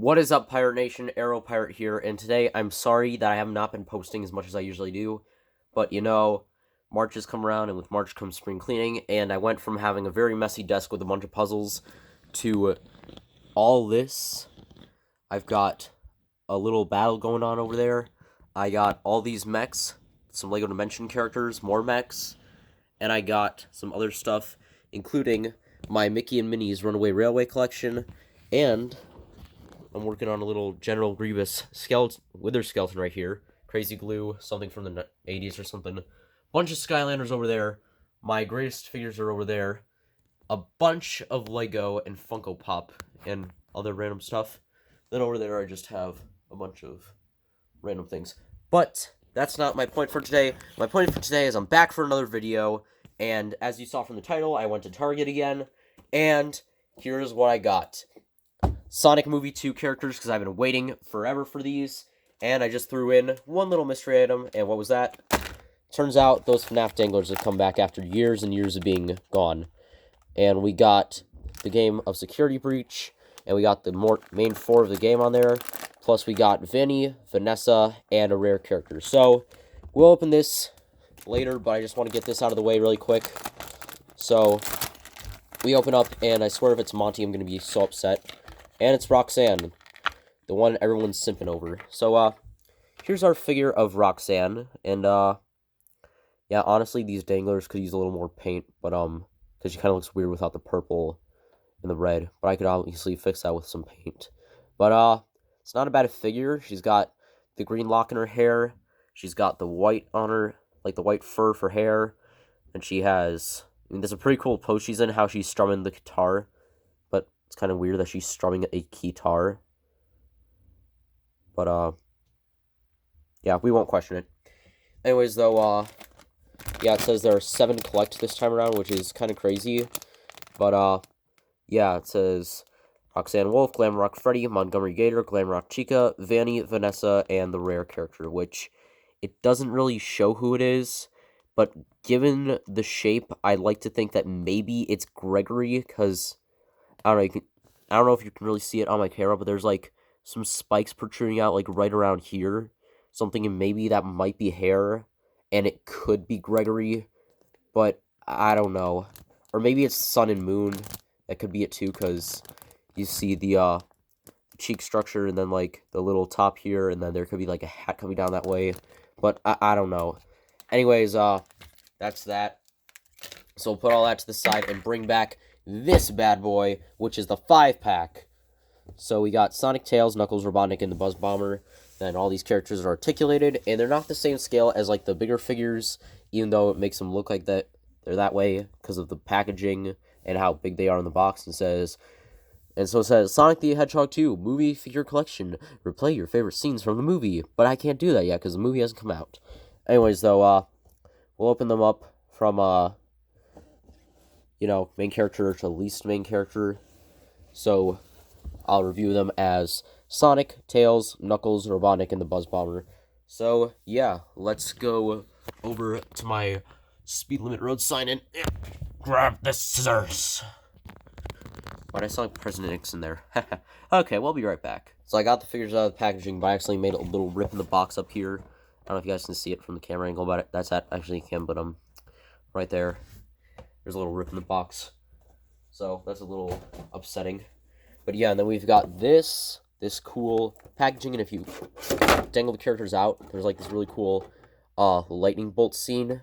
What is up, Pirate Nation? Arrow Pirate here, and today I'm sorry that I have not been posting as much as I usually do, but March has come around, and with March comes spring cleaning, and I went from having a very messy desk with a bunch of puzzles to all this. I've got a little battle going on over there. I got all these mechs, some LEGO Dimension characters, more mechs, and I got some other stuff, including my Mickey and Minnie's Runaway Railway collection, and I'm working on a little General Grievous wither skeleton right here. Crazy glue, something from the 80s or something. Bunch of Skylanders over there. My greatest figures are over there. A bunch of Lego and Funko Pop and other random stuff. Then over there I just have a bunch of random things. But that's not my point for today. My point for today is I'm back for another video. And as you saw from the title, I went to Target again. And here's what I got. Sonic Movie 2 characters, because I've been waiting forever for these, and I just threw in one little mystery item, and what was that? Turns out those FNAF danglers have come back after years and years of being gone. And we got the game of Security Breach, and we got the main four of the game on there, plus we got Vinny, Vanessa, and a rare character. So, we'll open this later, but I just want to get this out of the way really quick. So, we open up, and I swear if it's Monty, I'm going to be so upset. And it's Roxanne, the one everyone's simping over. So, here's our figure of Roxanne. And, yeah, honestly, these danglers could use a little more paint. But, because she kind of looks weird without the purple and the red. But I could obviously fix that with some paint. But, it's not a bad figure. She's got the green lock in her hair. She's got the white on her, like the white fur for hair. And she has, there's a pretty cool pose she's in, how she's strumming the guitar. But it's kind of weird that she's strumming a guitar. But, yeah, we won't question it. Anyways, though, yeah, it says there are 7 to collect this time around, which is kind of crazy. But, yeah, it says Roxanne Wolf, Glamrock Freddy, Montgomery Gator, Glamrock Chica, Vanny, Vanessa, and the rare character, which it doesn't really show who it is. But given the shape, I'd like to think that maybe it's Gregory, because I don't know if you can really see it on my camera, but there's like some spikes protruding out like right around here. Something, and maybe that might be hair, and it could be Gregory, but I don't know. Or maybe it's Sun and Moon. That could be it too, because you see the cheek structure and then like the little top here, and then there could be like a hat coming down that way. But I don't know. Anyways, that's that. So we'll put all that to the side and bring back this bad boy, which is the 5-pack. So we got Sonic, Tails, Knuckles, Robotnik, and the Buzz Bomber. Then all these characters are articulated, and they're not the same scale as like the bigger figures, even though it makes them look like that they're that way because of the packaging and how big they are in the box. And so it says Sonic the Hedgehog 2 movie figure collection. Replay your favorite scenes from the movie, but I can't do that yet because the movie hasn't come out. Anyways, though, we'll open them up from main character to least main character. So I'll review them as Sonic, Tails, Knuckles, Robotnik, and the Buzz Bomber. So yeah, let's go over to my speed limit road sign and grab the scissors. Why'd I sound like President Nixon there? Okay, we'll be right back. So I got the figures out of the packaging, but I actually made a little rip in the box up here. I don't know if you guys can see it from the camera angle, but actually you can, but right there. There's a little rip in the box. So that's a little upsetting. But yeah, and then we've got this cool packaging, and if you dangle the characters out, there's like this really cool lightning bolt scene.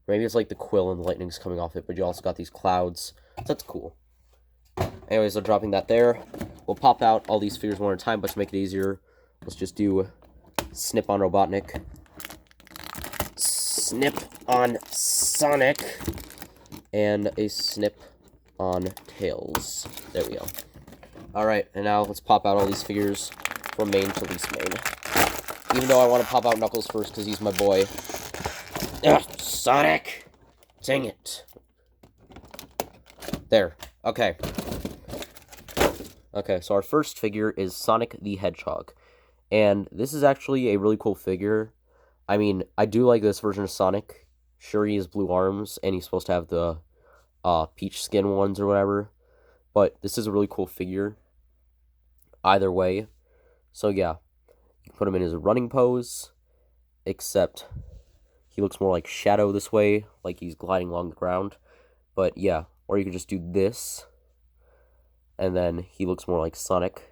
Maybe it's like the quill and the lightning's coming off it, but you also got these clouds. So that's cool. Anyways, so dropping that there. We'll pop out all these figures one at a time, but to make it easier, let's just do snip on Robotnik, snip on Sonic, and a snip on Tails. There we go. Alright, and now let's pop out all these figures from main to least main. Even though I want to pop out Knuckles first because he's my boy. Ugh, Sonic! Dang it. There. Okay. Okay, so our first figure is Sonic the Hedgehog. And this is actually a really cool figure. I mean, I do like this version of Sonic. Sure, he has blue arms, and he's supposed to have the peach skin ones or whatever. But this is a really cool figure. either way. So yeah, you can put him in his running pose, except he looks more like Shadow this way, like he's gliding along the ground. But yeah, or you can just do this, and then he looks more like Sonic.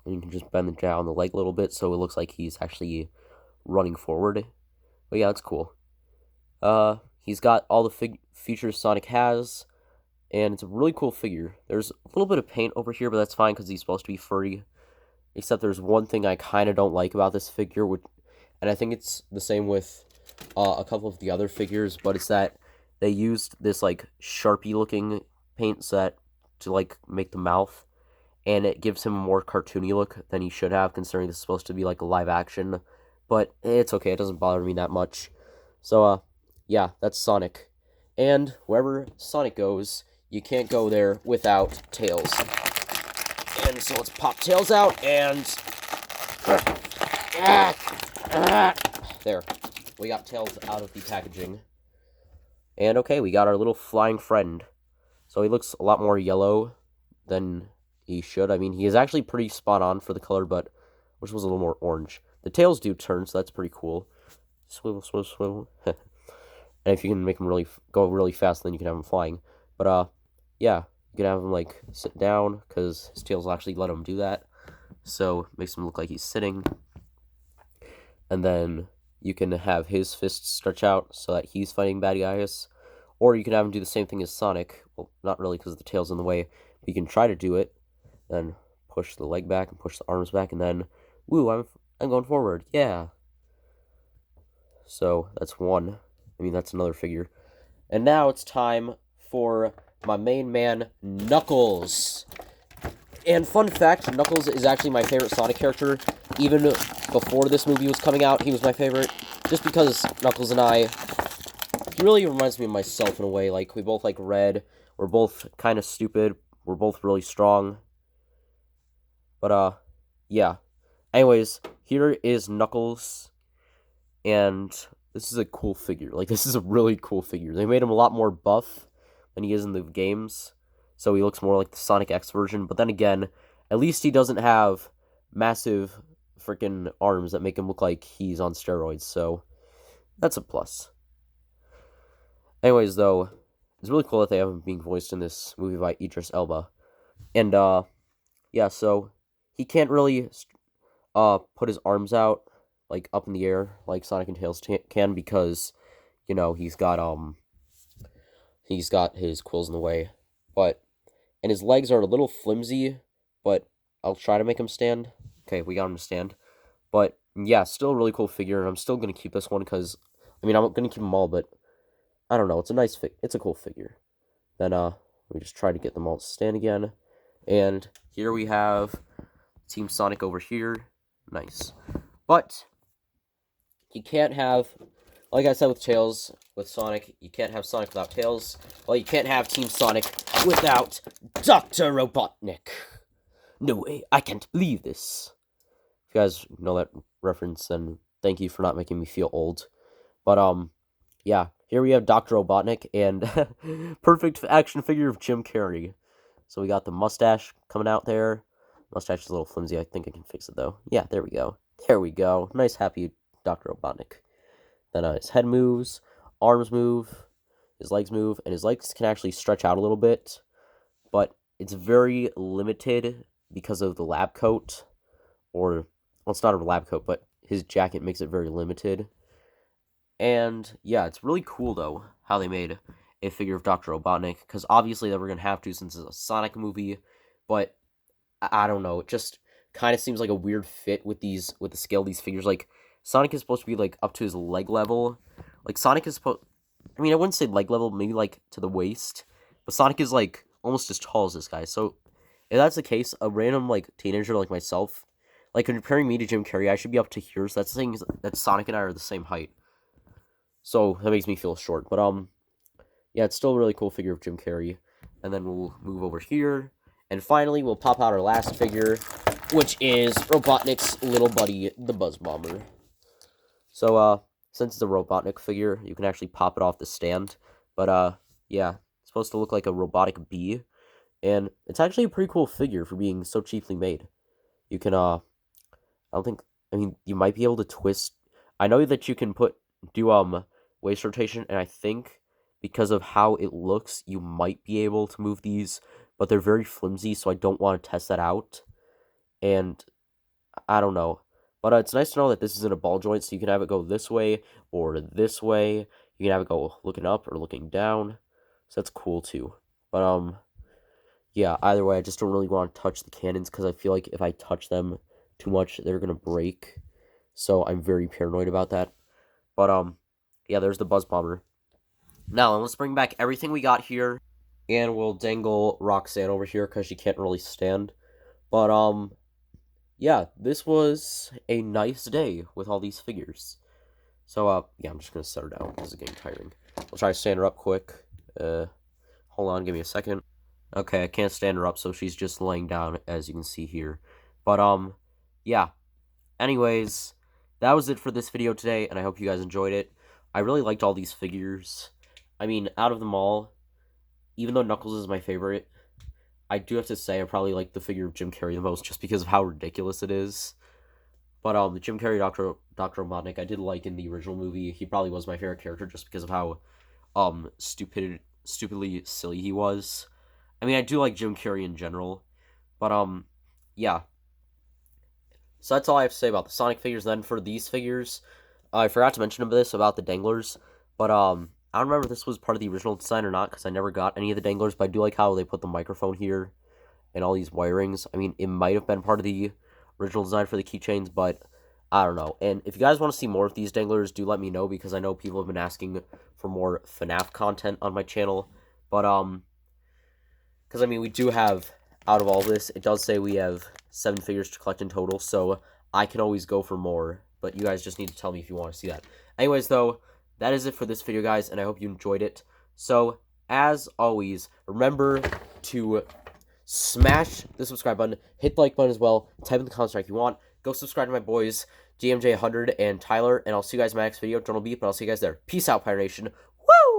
And you can just bend down the leg a little bit so it looks like he's actually running forward. But yeah, that's cool. He's got all the features Sonic has, and it's a really cool figure. There's a little bit of paint over here, but that's fine because he's supposed to be furry. Except there's one thing I kind of don't like about this figure, and I think it's the same with a couple of the other figures, but it's that they used this like Sharpie-looking paint set to like make the mouth, and it gives him a more cartoony look than he should have, considering this is supposed to be like a live action. But it's okay, it doesn't bother me that much. So, yeah, that's Sonic. And wherever Sonic goes, you can't go there without Tails. And so let's pop Tails out, and... There. We got Tails out of the packaging. And okay, we got our little flying friend. So he looks a lot more yellow than he should. I mean, he is actually pretty spot on for the color, but which was a little more orange. The tails do turn, so that's pretty cool. Swivel, swivel, swivel. And if you can make him go really fast, then you can have him flying. But yeah, you can have him like sit down because his tails will actually let him do that. So it makes him look like he's sitting. And then you can have his fists stretch out so that he's fighting bad guys. Or you can have him do the same thing as Sonic. Well, not really because the tail's in the way. But you can try to do it. Then push the leg back and push the arms back. And then, woo, I'm going forward. Yeah. So that's one. I mean, that's another figure. And now it's time for my main man, Knuckles. And fun fact, Knuckles is actually my favorite Sonic character. Even before this movie was coming out, he was my favorite. Just because Knuckles and I... He really reminds me of myself in a way. Like, we both like red. We're both kind of stupid. We're both really strong. But, yeah. Anyways, here is Knuckles. And this is a cool figure. Like, this is a really cool figure. They made him a lot more buff than he is in the games. So he looks more like the Sonic X version. But then again, at least he doesn't have massive freaking arms that make him look like he's on steroids. So that's a plus. Anyways, though, it's really cool that they have him being voiced in this movie by Idris Elba. And, yeah, so he can't really put his arms out, like, up in the air like Sonic and Tails can because, you know, he's got his quills in the way. And his legs are a little flimsy, but I'll try to make him stand. Okay, we got him to stand. But, yeah, still a really cool figure, and I'm still going to keep this one because, I mean, I'm going to keep them all, but I don't know, it's a cool figure. Then, we just try to get them all to stand again. And here we have Team Sonic over here. Nice. But you can't have, like I said with Tails, with Sonic, you can't have Sonic without Tails. Well, you can't have Team Sonic without Dr. Robotnik. No way, I can't believe this. If you guys know that reference, then thank you for not making me feel old. But, yeah, here we have Dr. Robotnik and perfect action figure of Jim Carrey. So we got the mustache coming out there. Mustache is a little flimsy. I think I can fix it, though. Yeah, there we go. There we go. Nice, happy Dr. Robotnik. Then his head moves, arms move, his legs move, and his legs can actually stretch out a little bit. But it's very limited because of the lab coat. Or, well, it's not a lab coat, but his jacket makes it very limited. And, yeah, it's really cool, though, how they made a figure of Dr. Robotnik, because obviously they were going to have to since it's a Sonic movie, but I don't know, it just kind of seems like a weird fit with the scale of these figures. Like, Sonic is supposed to be, like, up to his leg level. Like, Sonic is supposed, I mean, I wouldn't say leg level, maybe, like, to the waist, but Sonic is, like, almost as tall as this guy, so if that's the case, a random, like, teenager like myself, like, comparing me to Jim Carrey, I should be up to here, so that's the thing, that Sonic and I are the same height. So, that makes me feel short. But, yeah, it's still a really cool figure of Jim Carrey. And then we'll move over here. And finally, we'll pop out our last figure, which is Robotnik's little buddy, the Buzz Bomber. So, since it's a Robotnik figure, you can actually pop it off the stand. But, yeah, it's supposed to look like a robotic bee. And it's actually a pretty cool figure for being so cheaply made. You can, I don't think, I mean, you might be able to twist. I know that you can do waist rotation, and I think because of how it looks, you might be able to move these, but they're very flimsy, so I don't want to test that out. And I don't know. But it's nice to know that this isn't a ball joint, so you can have it go this way or this way. You can have it go looking up or looking down. So that's cool too. But yeah, either way, I just don't really want to touch the cannons because I feel like if I touch them too much, they're gonna break. So I'm very paranoid about that. But yeah, there's the Buzz Bomber. Now let's bring back everything we got here, and we'll dangle Roxanne over here because she can't really stand. But yeah, this was a nice day with all these figures. So yeah, I'm just gonna set her down. This is getting tiring. I'll try to stand her up quick. Hold on, give me a second. Okay, I can't stand her up, so she's just laying down, as you can see here. But, yeah. Anyways, that was it for this video today, and I hope you guys enjoyed it. I really liked all these figures. I mean, out of them all, even though Knuckles is my favorite, I do have to say I probably like the figure of Jim Carrey the most, just because of how ridiculous it is. But, the Jim Carrey Dr. Robotnik, I did like in the original movie. He probably was my favorite character, just because of how, stupidly silly he was. I mean, I do like Jim Carrey in general, but, yeah. So that's all I have to say about the Sonic figures. Then for these figures, I forgot to mention this about the danglers, but, I don't remember if this was part of the original design or not, because I never got any of the danglers, but I do like how they put the microphone here and all these wirings. I mean, it might have been part of the original design for the keychains, but I don't know. And if you guys want to see more of these danglers, do let me know, because I know people have been asking for more FNAF content on my channel, but, because, I mean, we do have, out of all this, it does say we have 7 figures to collect in total, so I can always go for more, but you guys just need to tell me if you want to see that. Anyways, though, that is it for this video, guys, and I hope you enjoyed it. So, as always, remember to smash the subscribe button, hit the like button as well, type in the comment if you want, go subscribe to my boys, GMJ100 and Tyler, and I'll see you guys in my next video. Don't beep, but I'll see you guys there. Peace out, Pirate Nation. Woo!